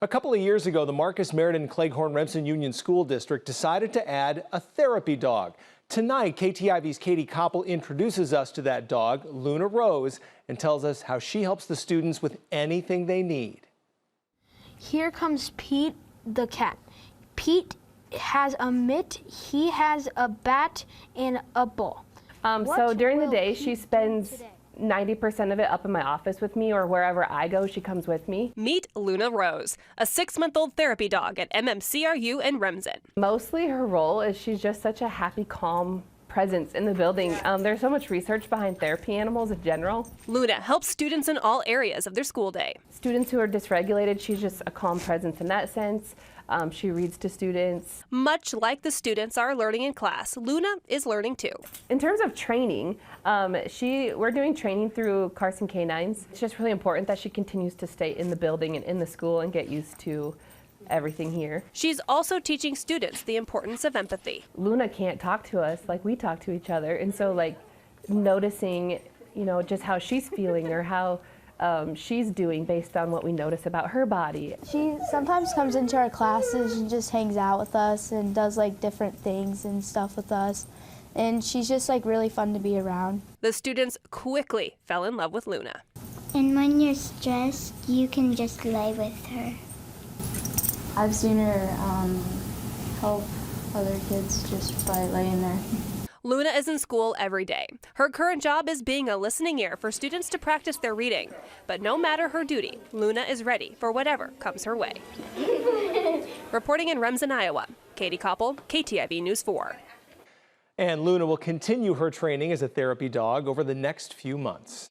A couple of years ago, the Marcus Meriden Cleghorn Remsen Union School District decided to add a therapy dog. Tonight, KTIV's Katie Koppel introduces us to that dog, Luna Rose, and tells us how she helps the students with anything they need. Here comes Pete the cat. Pete has a mitt, he has a bat, and a ball. So during the day, she spends 90% of it up in my office with me, or wherever I go, she comes with me. Meet Luna Rose, a 6-month-old therapy dog at MMCRU in Remsen. Mostly her role is she's just such a happy, calm presence in the building. There's so much research behind therapy animals in general. Luna helps students in all areas of their school day. Students who are dysregulated, she's just a calm presence in that sense. She reads to students. Much like the students are learning in class, Luna is learning too. In terms of training, we're doing training through Carson Canines. It's just really important that she continues to stay in the building and in the school and get used to everything here. She's also teaching students the importance of empathy. Luna can't talk to us like we talk to each other, and so noticing, just how she's feeling or how she's doing based on what we notice about her body. She sometimes comes into our classes and just hangs out with us and does different things and stuff with us. And she's just really fun to be around. The students quickly fell in love with Luna. And when you're stressed, you can just lay with her. I've seen her help other kids just by laying there. Luna is in school every day. Her current job is being a listening ear for students to practice their reading. But no matter her duty, Luna is ready for whatever comes her way. Reporting in Remsen, Iowa, Katie Koppel, KTIV News 4. And Luna will continue her training as a therapy dog over the next few months.